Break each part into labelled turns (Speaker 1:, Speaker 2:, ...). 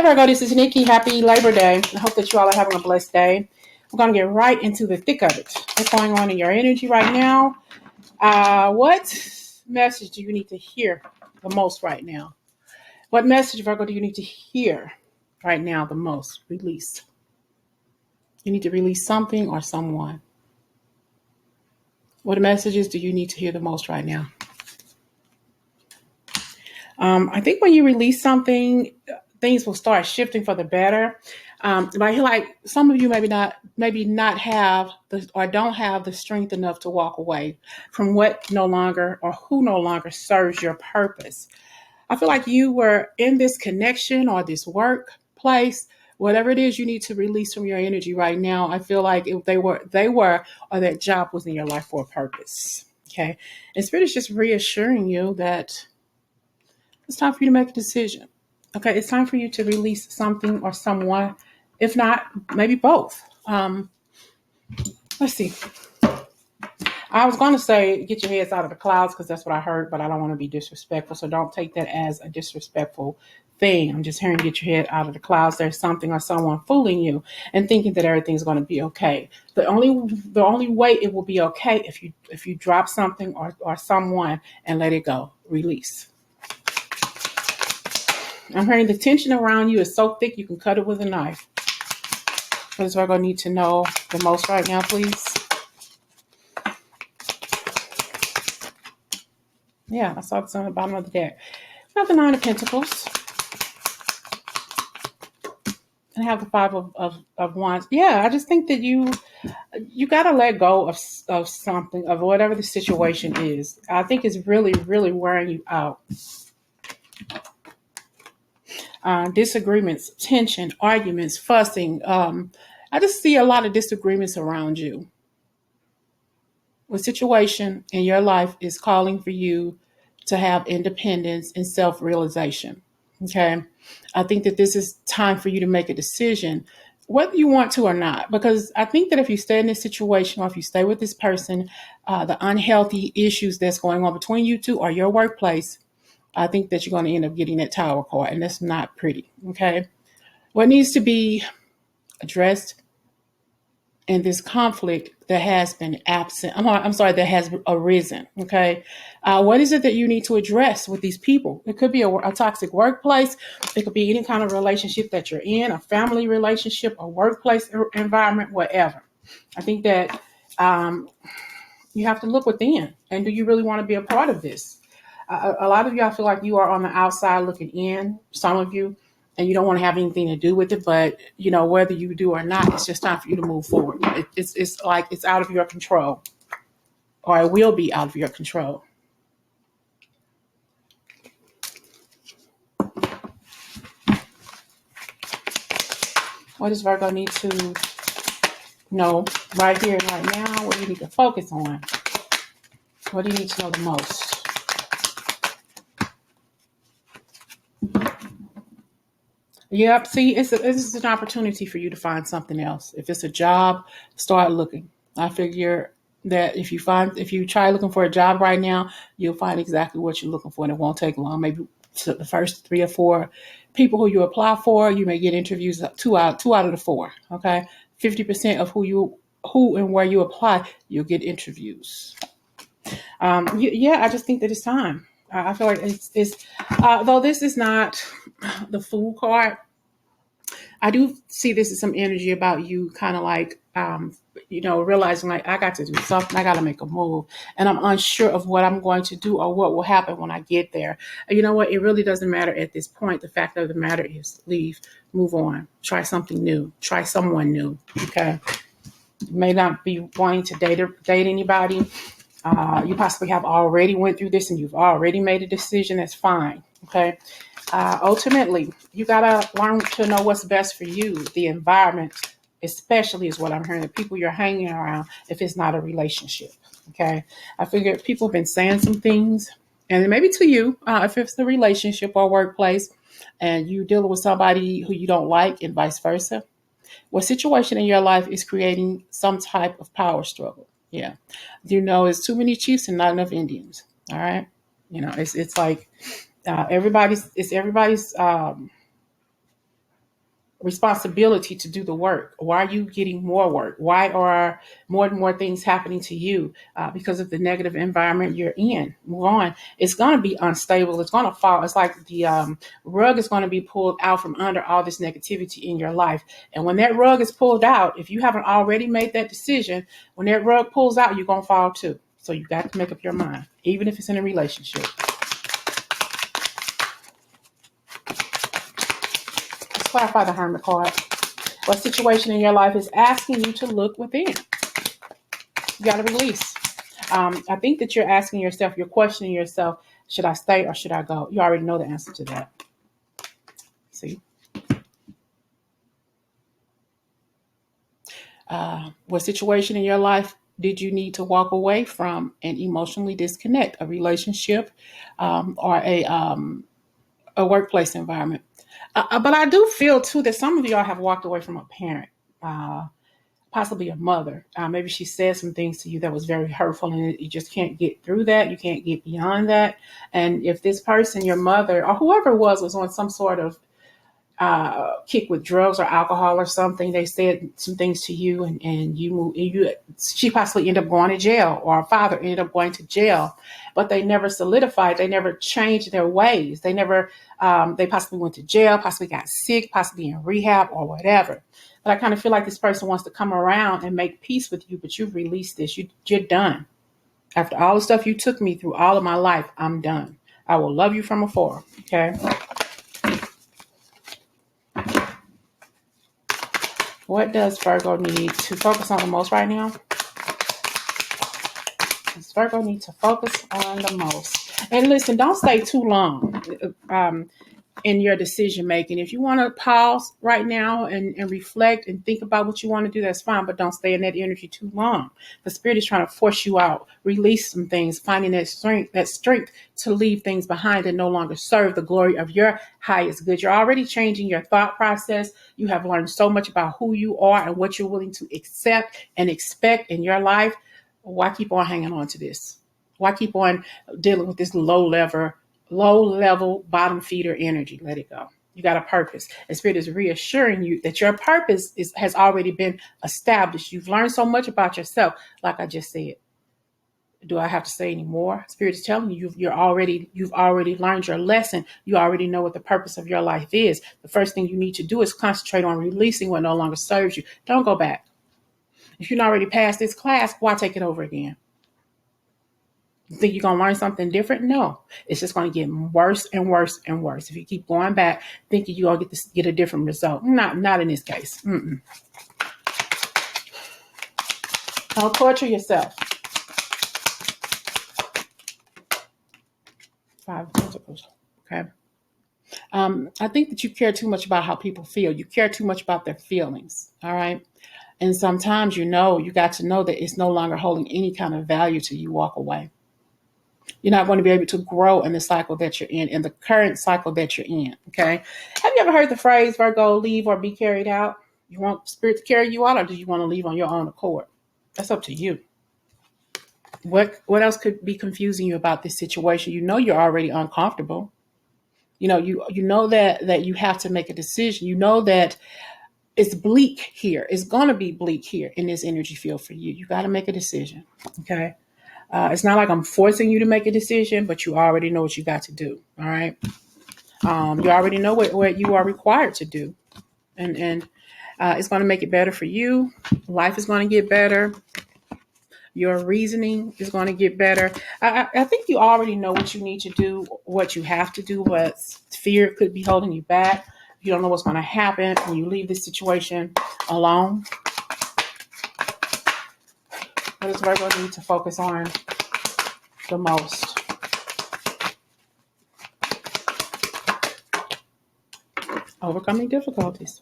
Speaker 1: Hey Virgo, this is Nikki. Happy Labor Day. I hope that you all are having a blessed day. We're going to get right into the thick of it. What's going on in your energy right now? What message do you need to hear the most right now? What message, Virgo, do you need to hear right now the most? Release. You need to release something or someone. What messages do you need to hear the most right now? I think when you release something, things will start shifting for the better. But I feel like some of you maybe not have or don't have the strength enough to walk away from what no longer or who no longer serves your purpose. I feel like you were in this connection or this workplace, whatever it is you need to release from your energy right now. I feel like if they were, or that job was in your life for a purpose. Okay. And Spirit is just reassuring you that it's time for you to make a decision. Okay. It's time for you to release something or someone, if not, maybe both. Let's see. I was going to say, get your heads out of the clouds because that's what I heard, but I don't want to be disrespectful. So don't take that as a disrespectful thing. I'm just hearing get your head out of the clouds. There's something or someone fooling you and thinking that everything's going to be okay. The only way it will be okay if you drop something or someone and let it go. Release. I'm hearing the tension around you is so thick you can cut it with a knife. What is Virgo need to know the most right now, please? Yeah, I saw this on the bottom of the deck. We have the Nine of Pentacles. And have the Five of Wands. Yeah, I just think that you got to let go of something, of whatever the situation is. I think it's really, really wearing you out. Disagreements, tension, arguments, fussing. I just see a lot of disagreements around you. A situation in your life is calling for you to have independence and self-realization. Okay. I think that this is time for you to make a decision, whether you want to or not, because I think that if you stay in this situation or if you stay with this person, the unhealthy issues that's going on between you two or your workplace, I think that you're going to end up getting that Tower card, and that's not pretty. Okay. What needs to be addressed in this conflict that has been absent, that has arisen, okay? What is it that you need to address with these people? It could be a toxic workplace. It could be any kind of relationship that you're in, a family relationship, a workplace environment, whatever. I think that you have to look within. And do you really want to be a part of this? A lot of you, I feel like you are on the outside looking in, some of you, and you don't want to have anything to do with it. But, whether you do or not, it's just time for you to move forward. It's like it's out of your control, or it will be out of your control. What does Virgo need to know right here and right now? What do you need to focus on? What do you need to know the most? Yep. See, this is an opportunity for you to find something else. If it's a job, start looking. I figure that if you try looking for a job right now, you'll find exactly what you're looking for, and it won't take long. Maybe the first 3 or 4 people who you apply for, you may get interviews two out of the 4. Okay, 50% of who and where you apply, you'll get interviews. I just think that it's time. I feel like it's though this is not the Fool card. I do see this as some energy about you kind of like, realizing like I got to do something. I got to make a move, and I'm unsure of what I'm going to do or what will happen when I get there. And you know what? It really doesn't matter at this point. The fact of the matter is leave, move on, try something new, try someone new. Okay. You may not be wanting to date anybody. You possibly have already went through this and you've already made a decision. That's fine. Okay. Ultimately, you got to learn to know what's best for you. The environment, especially, is what I'm hearing. The people you're hanging around, if it's not a relationship. Okay. I figure people have been saying some things, and maybe to you, if it's a relationship or workplace and you're dealing with somebody who you don't like and vice versa, what situation in your life is creating some type of power struggle? Yeah. It's too many chiefs and not enough Indians. All right. It's like everybody's responsibility to do the work? Why are you getting more work? Why are more and more things happening to you because of the negative environment you're in? Move on. It's going to be unstable. It's going to fall. It's like the rug is going to be pulled out from under all this negativity in your life. And when that rug is pulled out, if you haven't already made that decision, when that rug pulls out, you're going to fall too. So you got to make up your mind, even if it's in a relationship. Let's clarify the Hermit card. What situation in your life is asking you to look within? You got to release. I think that you're asking yourself, you're questioning yourself, should I stay or should I go? You already know the answer to that. See? What situation in your life did you need to walk away from and emotionally disconnect? A relationship or a workplace environment? But I do feel too that some of y'all have walked away from a parent, possibly a mother. Maybe she said some things to you that was very hurtful, and you just can't get through that. You can't get beyond that. And if this person, your mother or whoever it was on some sort of kick with drugs or alcohol or something, they said some things to you, and she possibly ended up going to jail, or a father ended up going to jail, but they never solidified, they never changed their ways, they never they possibly went to jail, possibly got sick, possibly in rehab or whatever. But I kind of feel like this person wants to come around and make peace with you, but you've released this. You're done. After all the stuff you took me through all of my life, I'm done. I will love you from afar. Okay. What does Virgo need to focus on the most right now? Does Virgo need to focus on the most? And listen, don't stay too long in your decision making. If you want to pause right now and reflect and think about what you want to do, that's fine. But don't stay in that energy too long. The spirit is trying to force you out, release some things, finding that strength to leave things behind that no longer serve the glory of your highest good. You're already changing your thought process. You have learned so much about who you are and what you're willing to accept and expect in your life. Why keep on hanging on to this? Why keep on dealing with this low level bottom feeder energy? Let it go. You got a purpose. The spirit is reassuring you that your purpose has already been established. You've learned so much about yourself, like I just said. Do I have to say any more? Spirit is telling you you've already learned your lesson. You already know what the purpose of your life is. The first thing you need to do is concentrate on releasing what no longer serves you. Don't go back. If you're already past this class, why take it over again? You think you're going to learn something different? No. It's just going to get worse and worse and worse. If you keep going back, thinking you're going to get a different result. Not in this case. Don't torture yourself. 5 of Pentacles. Okay. I think that you care too much about how people feel. You care too much about their feelings. All right. And sometimes, you got to know that it's no longer holding any kind of value till you walk away. You're not going to be able to grow in the cycle that you're in the current cycle that you're in. Okay. Have you ever heard the phrase, Virgo, leave or be carried out? You want spirit to carry you out, or do you want to leave on your own accord? That's up to you. What else could be confusing you about this situation? You're already uncomfortable. You know that you have to make a decision. You know that it's bleak here. It's going to be bleak here in this energy field for you. You got to make a decision. Okay. It's not like I'm forcing you to make a decision, but you already know what you got to do. All right. You already know what you are required to do. And it's going to make it better for you. Life is going to get better. Your reasoning is going to get better. I think you already know what you need to do, what you have to do, but fear could be holding you back. You don't know what's going to happen when you leave this situation alone. What does Virgo need to focus on the most? Overcoming difficulties.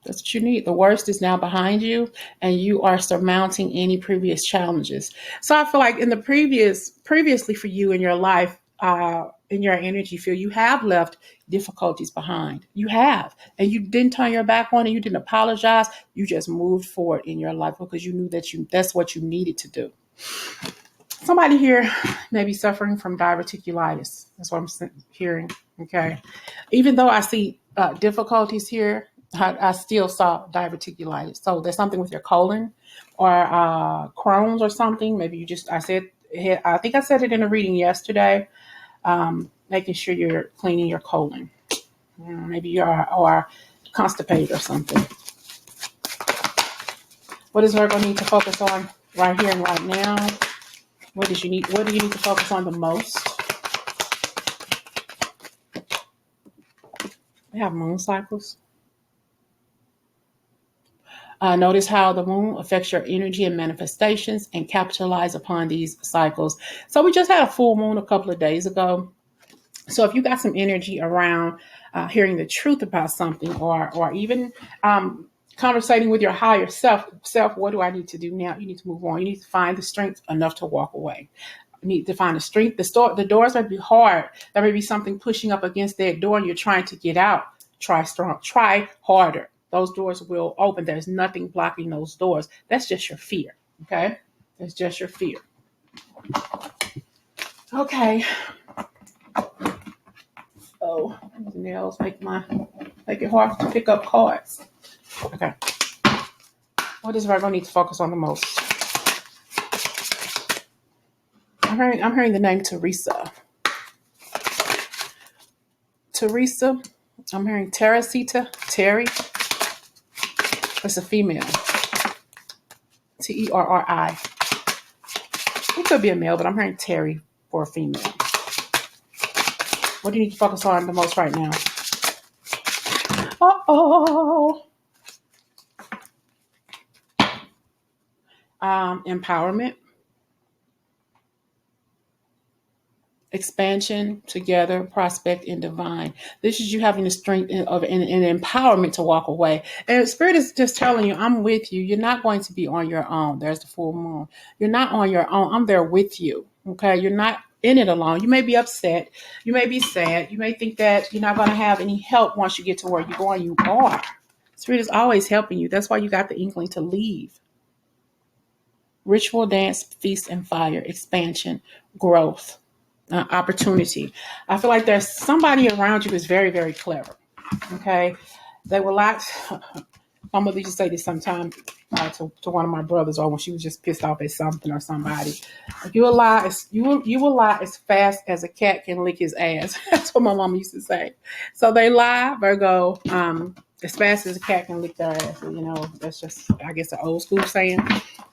Speaker 1: That's what you need. The worst is now behind you, and you are surmounting any previous challenges. So I feel like in the previously for you in your life, in your energy field, you have left difficulties behind. You have. And you didn't turn your back on it. You didn't apologize. You just moved forward in your life because you knew that's what you needed to do. Somebody here may be suffering from diverticulitis. That's what I'm hearing. Okay. Even though I see difficulties here, I still saw diverticulitis. So there's something with your colon or Crohn's or something. Maybe you just, I think I said it in a reading yesterday. Making sure you're cleaning your colon. Maybe you are constipated or something. What does Virgo need to focus on right here and right now? What do you need to focus on the most? We have moon cycles. Notice how the moon affects your energy and manifestations and capitalize upon these cycles. So we just had a full moon a couple of days ago. So if you got some energy around hearing the truth about something or even conversating with your higher self, what do I need to do now? You need to move on. You need to find the strength enough to walk away. You need to find the strength. The doors might be hard. There may be something pushing up against that door and you're trying to get out. Try strong. Try harder. Those doors will open. There's nothing blocking those doors. That's just your fear. Okay? It's just your fear. Okay. Oh, these nails make it hard to pick up cards. Okay. What does Virgo need to focus on the most? I'm hearing the name Teresa. Teresa. I'm hearing Teresita. Terry. It's a female. Terri. It could be a male, but I'm hearing Terry for a female. What do you need to focus on the most right now? Uh-oh. Empowerment. Expansion, together, prospect, and divine. This is you having the strength of and empowerment to walk away. And Spirit is just telling you, I'm with you. You're not going to be on your own. There's the full moon. You're not on your own. I'm there with you. Okay. You're not in it alone. You may be upset. You may be sad. You may think that you're not going to have any help once you get to where you're going. You are. Spirit is always helping you. That's why you got the inkling to leave. Ritual, dance, feast, and fire, expansion, growth. Opportunity. I feel like there's somebody around you who's very, very clever. Okay. They will lie. My mother used to say this sometimes to one of my brothers, or when she was just pissed off at something or somebody. Like, you will lie as fast as a cat can lick his ass. That's what my mom used to say. So they lie, Virgo, as fast as a cat can lick their ass. You know, that's just, I guess, an old school saying.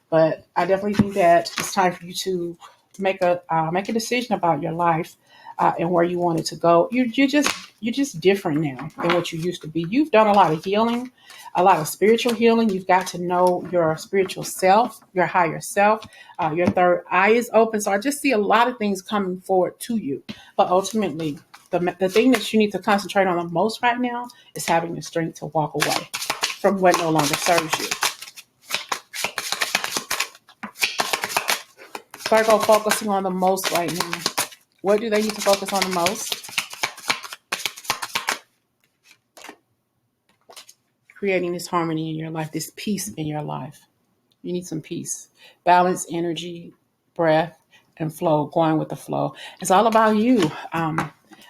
Speaker 1: But I definitely think that it's time for you to make a decision about your life and where you want it to go. You're just different now than what you used to be. You've done a lot of healing, a lot of spiritual healing. You've got to know your spiritual self, your higher self. Your third eye is open. So I just see a lot of things coming forward to you. But ultimately, the thing that you need to concentrate on the most right now is having the strength to walk away from what no longer serves you. Virgo focusing on the most right now. What do they need to focus on the most? Creating this harmony in your life, this peace in your life. You need some peace. Balance, energy, breath, and flow, going with the flow. It's all about you.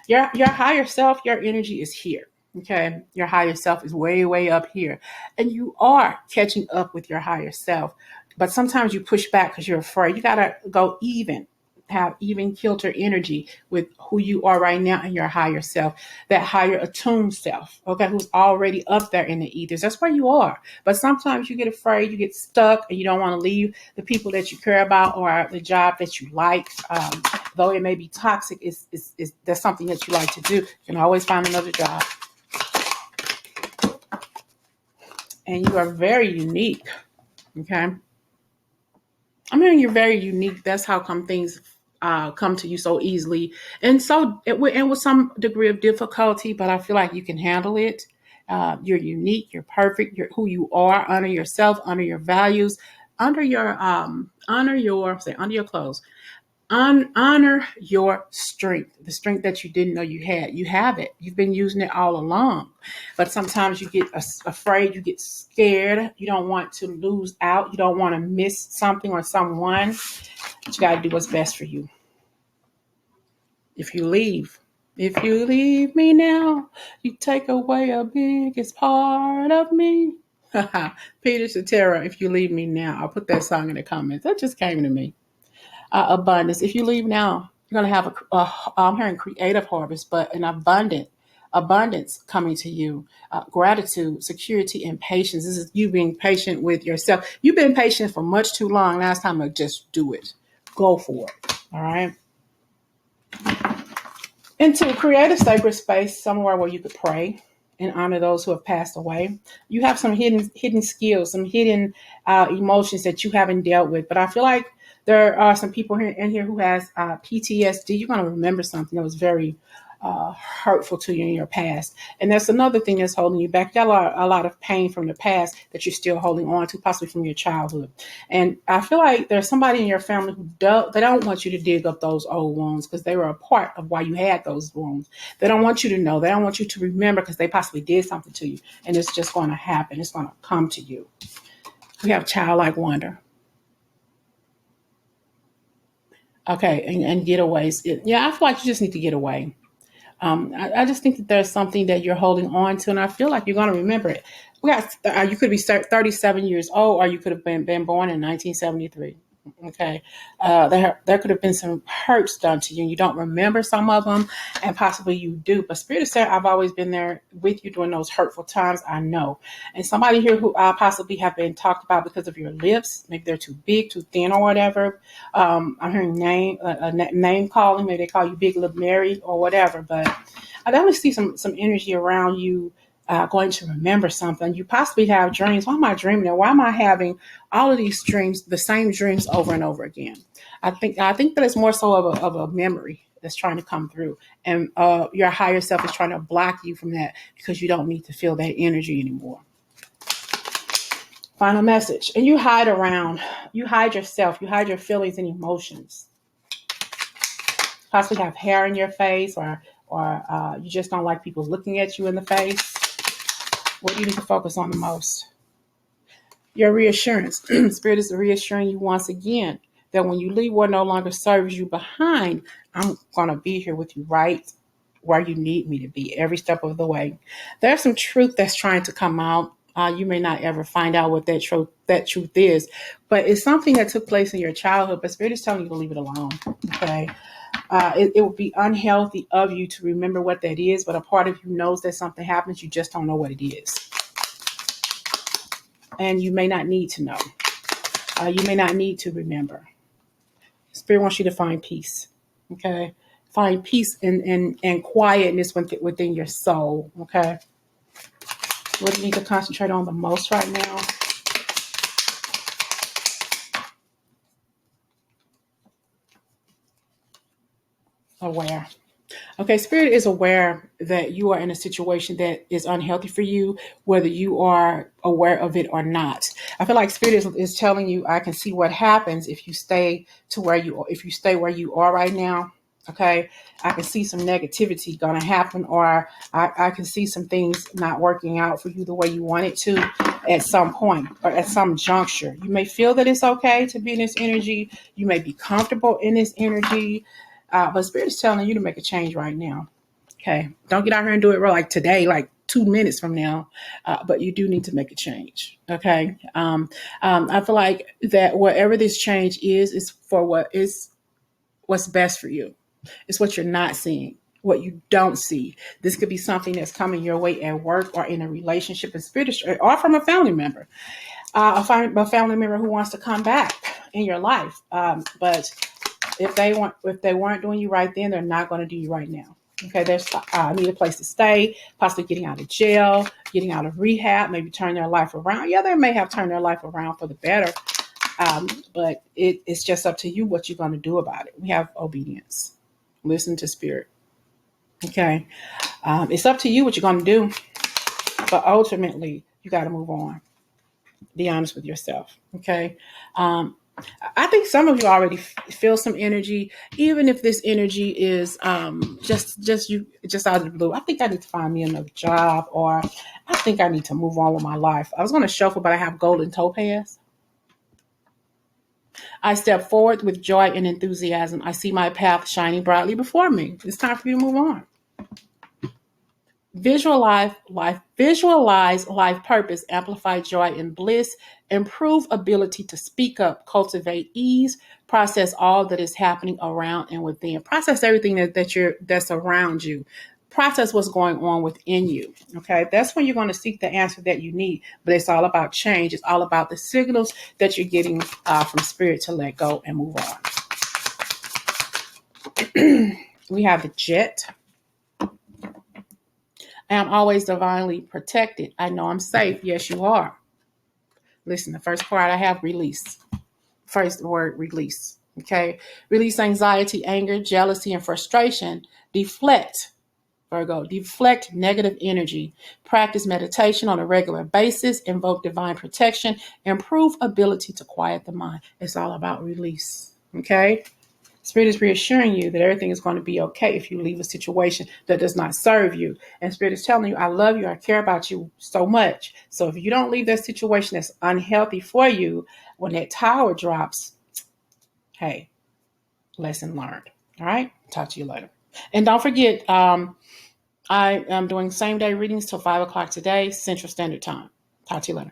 Speaker 1: Your higher self, your energy is here. Okay. Your higher self is way, way up here. And you are catching up with your higher self. But sometimes you push back because you're afraid. You got to go even, have even kilter energy with who you are right now and your higher self, that higher attuned self, okay, who's already up there in the ethers. That's where you are. But sometimes you get afraid, you get stuck, and you don't want to leave the people that you care about or the job that you like. Though it may be toxic, that's something that you like to do. You can always find another job. And you are very unique, okay? I'm hearing you're very unique. That's how come things come to you so easily, and with some degree of difficulty. But I feel like you can handle it. You're unique. You're perfect. You're who you are. Honor yourself. Honor your values. Honor your clothes. Honor your strength, the strength that you didn't know you had. You have it. You've been using it all along. But sometimes you get afraid, you get scared. You don't want to lose out. You don't want to miss something or someone. But you got to do what's best for you. If you leave, If you leave me now, you take away a biggest part of me. Peter Cetera, if you leave me now. I'll put that song in the comments. That just came to me. Abundance. If you leave now, you're going to have I'm hearing creative harvest, but an abundance coming to you. Gratitude, security, and patience. This is you being patient with yourself. You've been patient for much too long. Now it's time to just do it. Go for it. All right. And to create a sacred space somewhere where you could pray and honor those who have passed away. You have some hidden skills, some hidden emotions that you haven't dealt with. But I feel like there are some people in here who has PTSD. You're going to remember something that was very hurtful to you in your past. And that's another thing that's holding you back. You got a lot of pain from the past that you're still holding on to, possibly from your childhood. And I feel like there's somebody in your family who they don't want you to dig up those old wounds because they were a part of why you had those wounds. They don't want you to know. They don't want you to remember because they possibly did something to you. And it's just going to happen. It's going to come to you. We have childlike wonder. Okay, and getaways. Yeah, I feel like you just need to get away. I just think that there's something that you're holding on to, and I feel like you're going to remember it. You could be 37 years old, or you could have been born in 1973. Okay, there could have been some hurts done to you, and you don't remember some of them, and possibly you do. But Spirit said, I've always been there with you during those hurtful times. I know, and somebody here who possibly have been talked about because of your lips, maybe they're too big, too thin, or whatever. I'm hearing name calling. Maybe they call you Big Lip Mary or whatever. But I definitely see some energy around you. Going to remember something. You possibly have dreams. Why am I dreaming? And why am I having all of these dreams, the same dreams over and over again? I think that it's more so of a memory that's trying to come through, and your higher self is trying to block you from that because you don't need to feel that energy anymore. Final message. And you hide yourself, you hide your feelings and emotions. Possibly have hair in your face, or you just don't like people looking at you in the face. What do you need to focus on the most? Your reassurance. Spirit is reassuring you once again that when you leave what no longer serves you behind, I'm going to be here with you right where you need me to be every step of the way. There's some truth that's trying to come out. You may not ever find out what that truth is, but it's something that took place in your childhood, but Spirit is telling you to leave it alone. Okay. It would be unhealthy of you to remember what that is, but a part of you knows that something happens. You just don't know what it is. And you may not need to know. You may not need to remember. Spirit wants you to find peace. Okay? Find peace and quietness within your soul. Okay? What do you need to concentrate on the most right now? Aware. Okay, Spirit is aware that you are in a situation that is unhealthy for you, whether you are aware of it or not. I feel like Spirit is telling you, I can see what happens if you stay if you stay where you are right now. Okay, I can see some negativity going to happen, or I can see some things not working out for you the way you want it to at some point or at some juncture. You may feel that it's okay to be in this energy. You may be comfortable in this energy. But Spirit is telling you to make a change right now. Okay. Don't get out here and do it real like today, like 2 minutes from now. But you do need to make a change. Okay. I feel like that whatever this change is for what's best for you. It's what you're not seeing, what you don't see. This could be something that's coming your way at work or in a relationship in Spirit, or from a family member. A family member who wants to come back in your life. But if they weren't doing you right then, they're not going to do you right now. Okay, there's need a place to stay, possibly getting out of jail, getting out of rehab, maybe turn their life around. Yeah, they may have turned their life around for the better, but it's just up to you what you're going to do about it. We have obedience. Listen to Spirit. Okay, it's up to you what you're going to do, but ultimately you got to move on. Be honest with yourself. Okay. I think some of you already feel some energy, even if this energy is just out of the blue. I think I need to find me another job, or I think I need to move on with my life. I was going to shuffle, but I have golden topaz. I step forward with joy and enthusiasm. I see my path shining brightly before me. It's time for you to move on. Visualize life purpose, amplify joy and bliss, improve ability to speak up, cultivate ease, process all that is happening around and within. Process everything that's around you. Process what's going on within you. Okay, that's when you're going to seek the answer that you need. But it's all about change. It's all about the signals that you're getting from spirit to let go and move on. We have the Jet. I am always divinely protected. I know I'm safe. Yes, you are. Listen, the first part I have release. First word, release. Okay. Release anxiety, anger, jealousy, and frustration. Deflect, Virgo. Deflect negative energy. Practice meditation on a regular basis. Invoke divine protection. Improve ability to quiet the mind. It's all about release. Okay. Spirit is reassuring you that everything is going to be okay if you leave a situation that does not serve you. And Spirit is telling you, I love you. I care about you so much. So if you don't leave that situation that's unhealthy for you, when that tower drops, hey, lesson learned. All right. Talk to you later. And don't forget, I am doing same day readings till 5 o'clock today, Central Standard Time. Talk to you later.